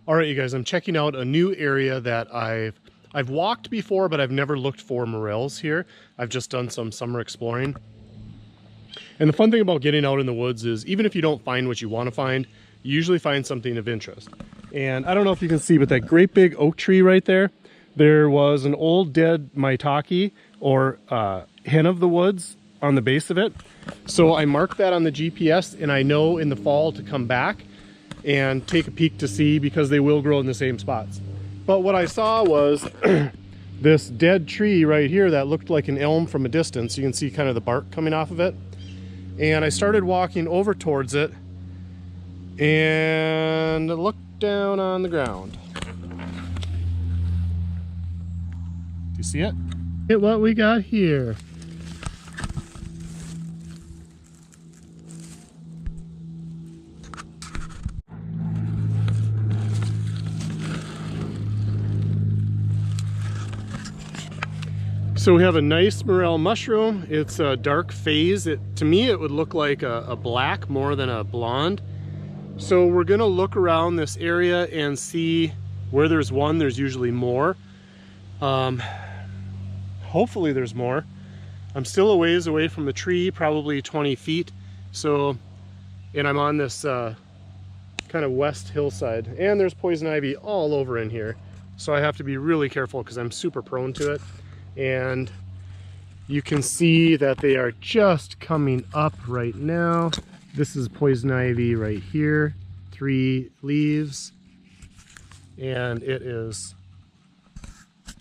All right, you guys, I'm checking out a new area that I've walked before, but I've never looked for morels here. I've just done some summer exploring. And the fun thing about getting out in the woods is even if you don't find what you want to find, you usually find something of interest. And I don't know if you can see, but that great big oak tree right there, there was an old dead maitake or hen of the woods on the base of it. So I marked that on the GPS, and I know in the fall to come back and take a peek to see, because they will grow in the same spots. But what I saw was this dead tree right here that looked like an elm from a distance. You can see kind of the bark coming off of it. And I started walking over towards it and looked down on the ground. Do you see it? Look at what we got here. So we have a nice morel mushroom. It's a dark phase. To me, it would look like a black more than a blonde. So we're gonna look around this area and see where there's one. There's usually more. Hopefully there's more. I'm still a ways away from the tree, probably 20 feet. So, and I'm on this kind of west hillside, and there's poison ivy all over in here. So I have to be really careful because I'm super prone to it. And you can see that they are just coming up right now. This is poison ivy right here, 3 leaves, and it is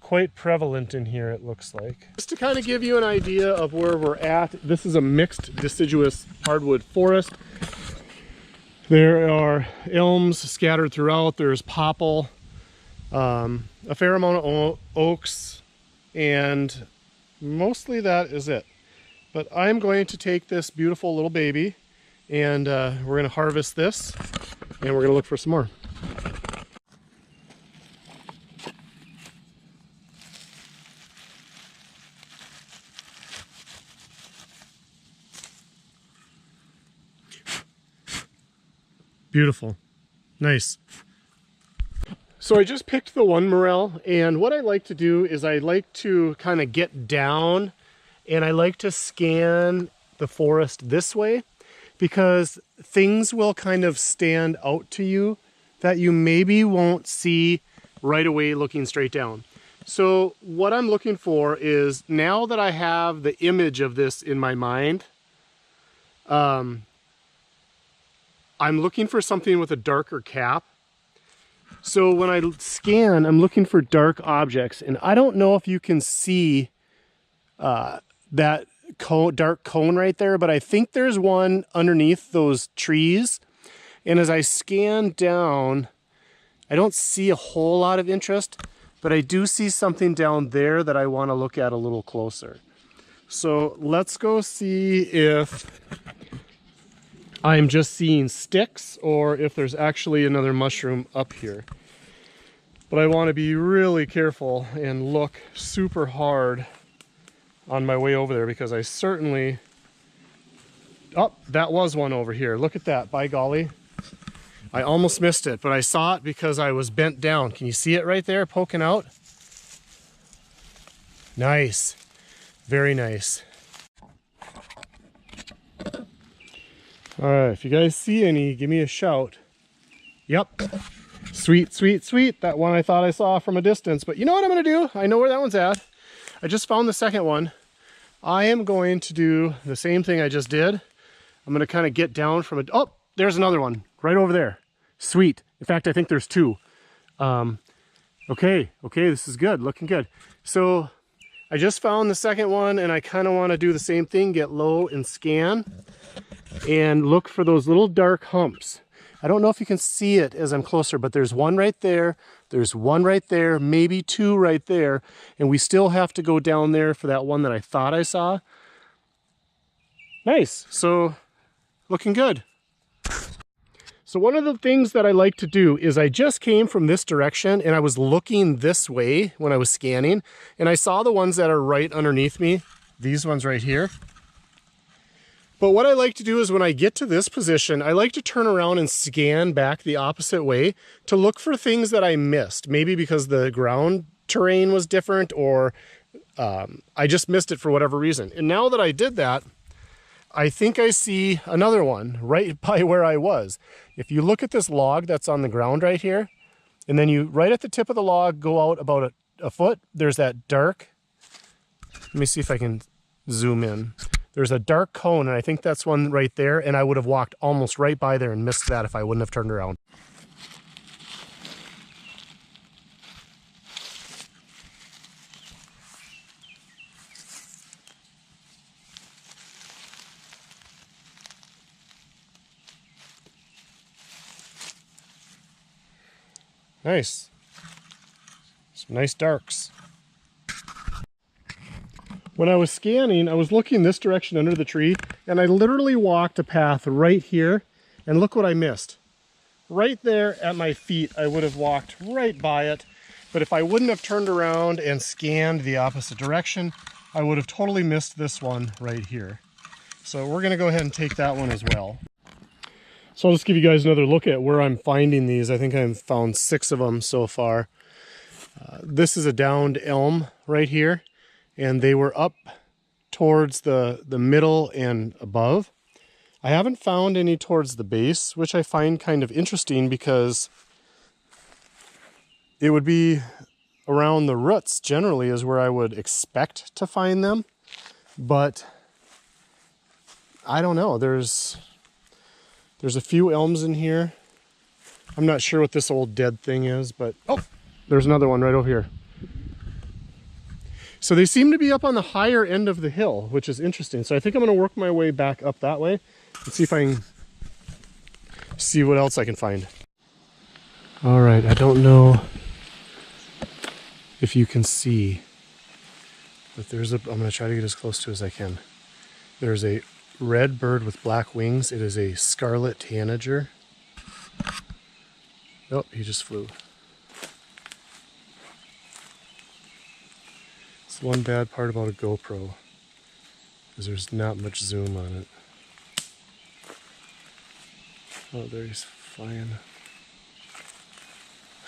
quite prevalent in here, it looks like. Just to kind of give you an idea of where we're at, this is a mixed deciduous hardwood forest. There are elms scattered throughout, there's poplar, a fair amount of oaks, and mostly that is it. But I'm going to take this beautiful little baby, and we're going to harvest this, and we're going to look for some more. Beautiful. Nice. So I just picked the one morel, and what I like to do is I like to kind of get down and I like to scan the forest this way, because things will kind of stand out to you that you maybe won't see right away looking straight down. So what I'm looking for is, now that I have the image of this in my mind, I'm looking for something with a darker cap. So when I scan, I'm looking for dark objects, and I don't know if you can see that dark cone right there, but I think there's one underneath those trees. And as I scan down, I don't see a whole lot of interest, but I do see something down there that I want to look at a little closer. So let's go see if I'm just seeing sticks or if there's actually another mushroom up here. But I want to be really careful and look super hard on my way over there, because I certainly... Oh, that was one over here. Look at that, by golly. I almost missed it, but I saw it because I was bent down. Can you see it right there poking out? Nice. Very nice. All right, if you guys see any, give me a shout. Yep. Sweet, sweet, sweet. That one I thought I saw from a distance, but you know what I'm gonna do? I know where that one's at. I just found the second one. I am going to do the same thing I just did. I'm gonna kind of get down from it. Oh, there's another one right over there. Sweet. In fact, I think there's 2. Okay, this is good, looking good. So I just found the second one, and I kind of want to do the same thing, get low and scan and look for those little dark humps. I don't know if you can see it as I'm closer, but there's one right there, there's one right there, maybe 2 right there, and we still have to go down there for that one that I thought I saw. Nice. So looking good. So one of the things that I like to do is I just came from this direction and I was looking this way when I was scanning, and I saw the ones that are right underneath me, these ones right here. But what I like to do is when I get to this position, I like to turn around and scan back the opposite way to look for things that I missed. Maybe because the ground terrain was different, or I just missed it for whatever reason. And now that I did that, I think I see another one right by where I was. If you look at this log that's on the ground right here, and then you, right at the tip of the log, go out about a foot, there's that dark, let me see if I can zoom in. There's a dark cone, and I think that's one right there, and I would have walked almost right by there and missed that if I wouldn't have turned around. Nice. Some nice darks. When I was scanning, I was looking this direction under the tree, and I literally walked a path right here, and look what I missed. Right there at my feet, I would have walked right by it, but if I wouldn't have turned around and scanned the opposite direction, I would have totally missed this one right here. So we're gonna go ahead and take that one as well. So I'll just give you guys another look at where I'm finding these. I think I've found 6 of them so far. This is a downed elm right here, and they were up towards the middle and above. I haven't found any towards the base, which I find kind of interesting because it would be around the roots generally is where I would expect to find them. But I don't know, there's a few elms in here. I'm not sure what this old dead thing is, but oh, there's another one right over here. So they seem to be up on the higher end of the hill, which is interesting. So I think I'm going to work my way back up that way and see if I can see what else I can find. All right, I don't know if you can see, but there's I'm going to try to get as close to as I can. There's a red bird with black wings. It is a scarlet tanager. Oh, he just flew. It's one bad part about a GoPro, is there's not much zoom on it. Oh, there he's flying.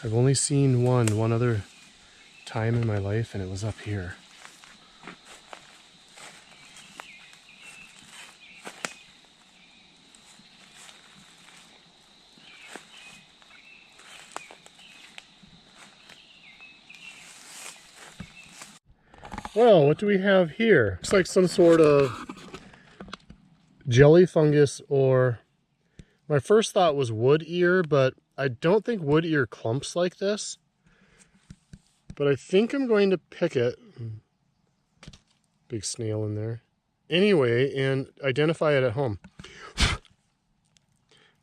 I've only seen one other time in my life, and it was up here. Well, what do we have here? Looks like some sort of jelly fungus, or my first thought was wood ear, but I don't think wood ear clumps like this. But I think I'm going to pick it. Big snail in there. Anyway, and identify it at home.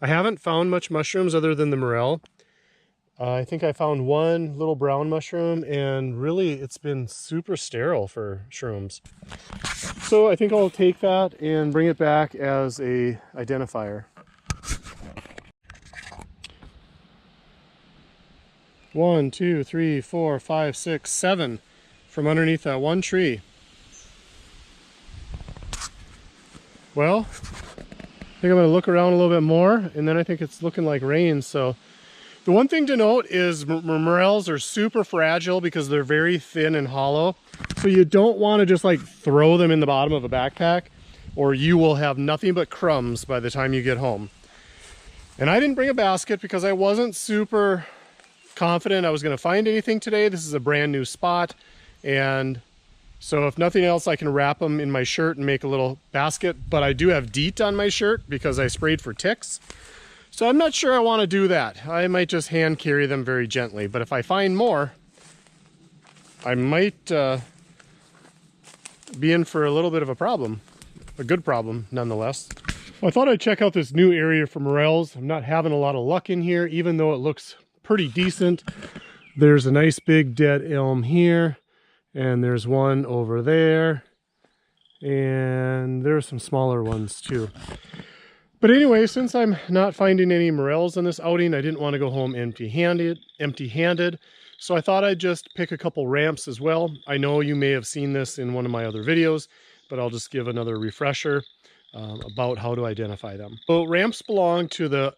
I haven't found much mushrooms other than the morel. I think I found one little brown mushroom, and really it's been super sterile for shrooms. So I think I'll take that and bring it back as a identifier. 1, 2, 3, 4, 5, 6, 7 from underneath that one tree. Well, I think I'm going to look around a little bit more, and then I think it's looking like rain. So the one thing to note is morels are super fragile because they're very thin and hollow. So you don't want to just like throw them in the bottom of a backpack, or you will have nothing but crumbs by the time you get home. And I didn't bring a basket because I wasn't super confident I was going to find anything today. This is a brand new spot, and so if nothing else, I can wrap them in my shirt and make a little basket. But I do have DEET on my shirt because I sprayed for ticks. So I'm not sure I want to do that. I might just hand carry them very gently. But if I find more, I might be in for a little bit of a problem. A good problem, nonetheless. Well, I thought I'd check out this new area for morels. I'm not having a lot of luck in here, even though it looks pretty decent. There's a nice big dead elm here, and there's one over there, and there's some smaller ones too. But anyway, since I'm not finding any morels on this outing, I didn't want to go home empty-handed. So I thought I'd just pick a couple ramps as well. I know you may have seen this in one of my other videos, but I'll just give another refresher. about how to identify them. So ramps belong to the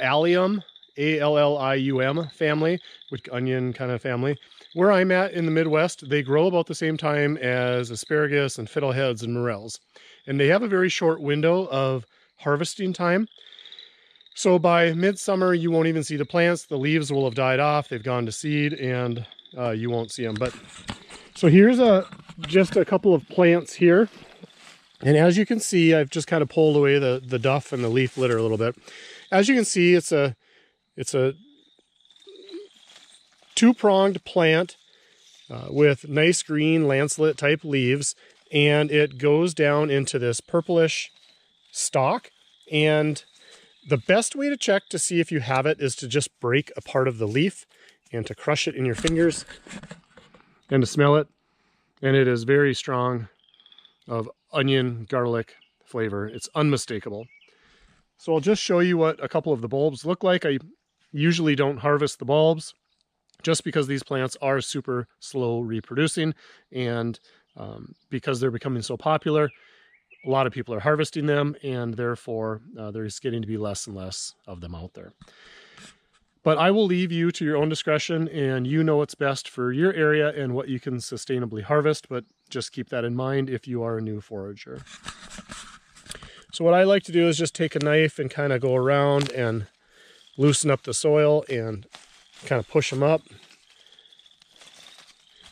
allium, A-L-L-I-U-M family, which onion kind of family. Where I'm at in the Midwest, they grow about the same time as asparagus and fiddleheads and morels. And they have a very short window of harvesting time. So by midsummer, you won't even see the plants. The leaves will have died off. They've gone to seed, and you won't see them. But so here's just a couple of plants here. And as you can see, I've just kind of pulled away the duff and the leaf litter a little bit. As you can see, it's a two-pronged plant with nice green lancelet type leaves, and it goes down into this purplish stalk. And the best way to check to see if you have it is to just break a part of the leaf and to crush it in your fingers and to smell it. And it is very strong of onion garlic flavor. It's unmistakable. So I'll just show you what a couple of the bulbs look like. I usually don't harvest the bulbs just because these plants are super slow reproducing, and because they're becoming so popular, a lot of people are harvesting them, and therefore there's getting to be less and less of them out there. But I will leave you to your own discretion, and you know what's best for your area and what you can sustainably harvest, but just keep that in mind if you are a new forager. So what I like to do is just take a knife and kind of go around and loosen up the soil and kind of push them up.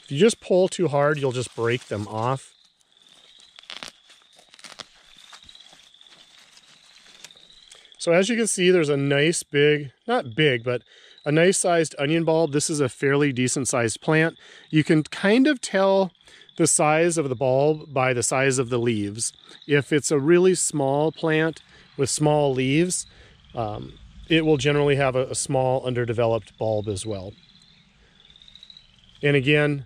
If you just pull too hard, you'll just break them off. So as you can see, there's a nice big, not big, but a nice sized onion bulb. This is a fairly decent sized plant. You can kind of tell the size of the bulb by the size of the leaves. If it's a really small plant with small leaves, it will generally have a small underdeveloped bulb as well. And again,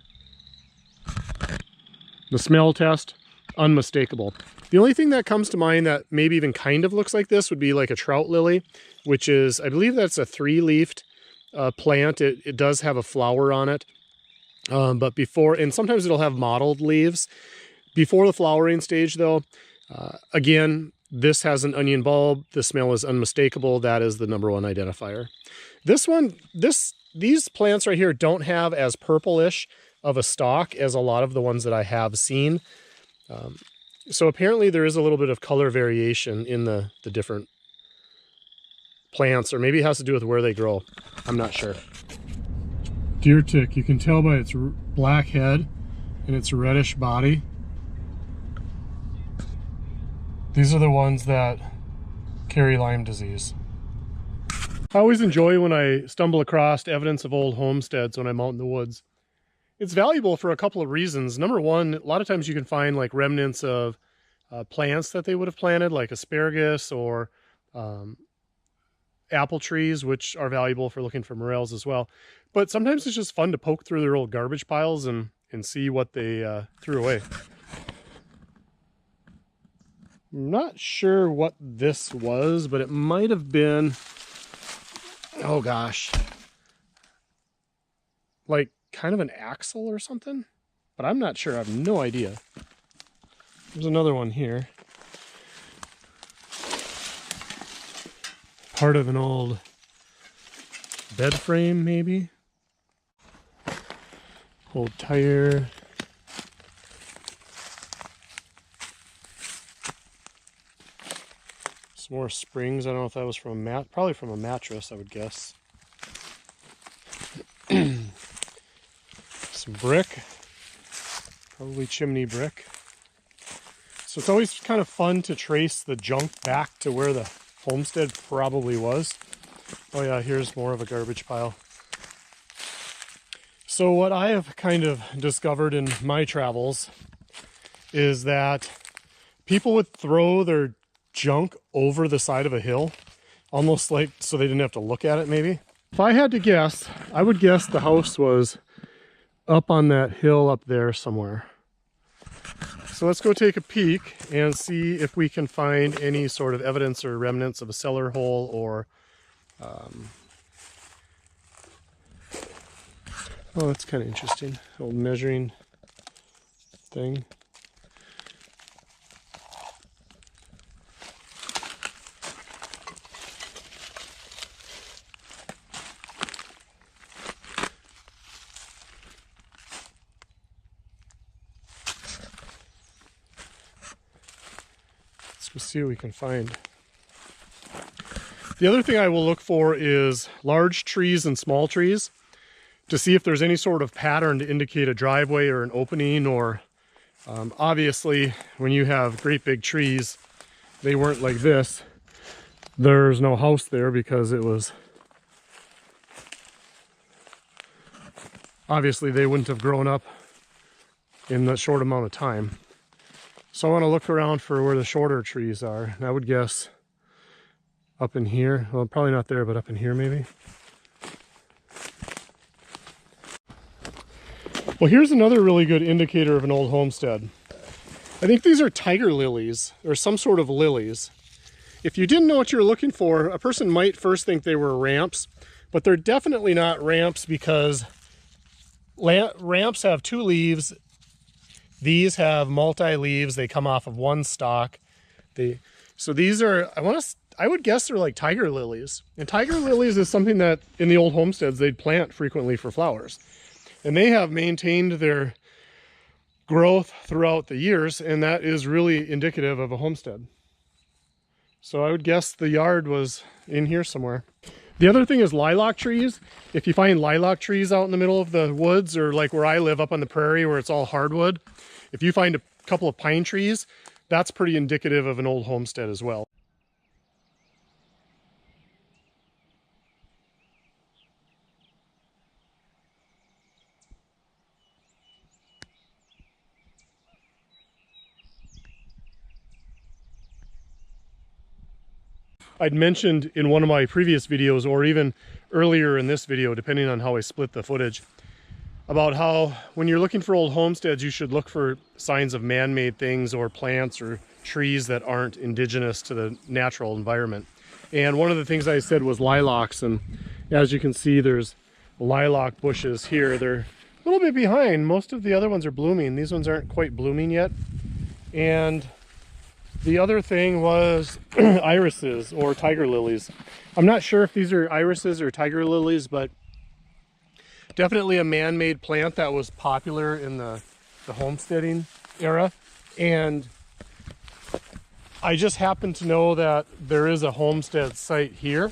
the smell test, unmistakable. The only thing that comes to mind that maybe even kind of looks like this would be like a trout lily, which is, I believe that's a three-leafed plant. It does have a flower on it. But before, and sometimes it'll have mottled leaves. Before the flowering stage though, again, this has an onion bulb. The smell is unmistakable. That is the #1 identifier. This one, these plants right here don't have as purplish of a stalk as a lot of the ones that I have seen. So apparently there is a little bit of color variation in the different plants, or maybe it has to do with where they grow. I'm not sure. Deer tick, you can tell by its black head and its reddish body. These are the ones that carry Lyme disease. I always enjoy when I stumble across evidence of old homesteads when I'm out in the woods. It's valuable for a couple of reasons. #1, a lot of times you can find like remnants of plants that they would have planted, like asparagus or apple trees, which are valuable for looking for morels as well. But sometimes it's just fun to poke through their old garbage piles and see what they threw away. I'm not sure what this was, but it might have been, oh gosh, like kind of an axle or something, but I'm not sure. I have no idea. There's another one here. Part of an old bed frame, maybe. Old tire. Some more springs. I don't know if that was from a probably from a mattress, I would guess. Some brick, probably chimney brick. So it's always kind of fun to trace the junk back to where the homestead probably was. Oh yeah, here's more of a garbage pile. So what I have kind of discovered in my travels is that people would throw their junk over the side of a hill, almost like so they didn't have to look at it maybe. If I had to guess, I would guess the house was up on that hill up there somewhere. So let's go take a peek and see if we can find any sort of evidence or remnants of a cellar hole or oh, that's kind of interesting. Old measuring thing. Let's see what we can find. The other thing I will look for is large trees and small trees to see if there's any sort of pattern to indicate a driveway or an opening, or obviously when you have great big trees, they weren't like this. There's no house there because it was, obviously they wouldn't have grown up in that short amount of time. So I want to look around for where the shorter trees are. And I would guess up in here. Well, probably not there, but up in here maybe. Well, here's another really good indicator of an old homestead. I think these are tiger lilies, or some sort of lilies. If you didn't know what you were looking for, a person might first think they were ramps, but they're definitely not ramps because ramps have 2 leaves. These have multi-leaves. They come off of one stalk. So these are, I would guess they're like tiger lilies. And tiger lilies is something that in the old homesteads they'd plant frequently for flowers. And they have maintained their growth throughout the years, and that is really indicative of a homestead. So I would guess the yard was in here somewhere. The other thing is lilac trees. If you find lilac trees out in the middle of the woods, or like where I live up on the prairie where it's all hardwood, if you find a couple of pine trees, that's pretty indicative of an old homestead as well. I'd mentioned in one of my previous videos, or even earlier in this video, depending on how I split the footage, about how when you're looking for old homesteads, you should look for signs of man-made things or plants or trees that aren't indigenous to the natural environment. And one of the things I said was lilacs, and as you can see, there's lilac bushes here. They're a little bit behind. Most of the other ones are blooming. These ones aren't quite blooming yet. And the other thing was irises or tiger lilies. I'm not sure if these are irises or tiger lilies, but definitely a man-made plant that was popular in the homesteading era. And I just happen to know that there is a homestead site here.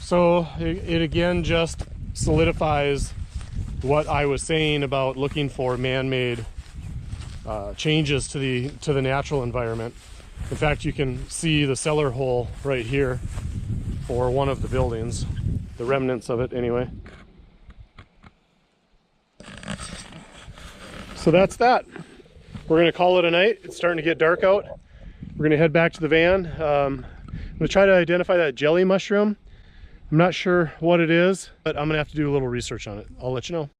So it again just solidifies what I was saying about looking for man-made changes to the natural environment. In fact, you can see the cellar hole right here for one of the buildings, the remnants of it anyway. So that's that. We're going to call it a night. It's starting to get dark out. We're going to head back to the van. I'm going to try to identify that jelly mushroom. I'm not sure what it is, but I'm going to have to do a little research on it. I'll let you know.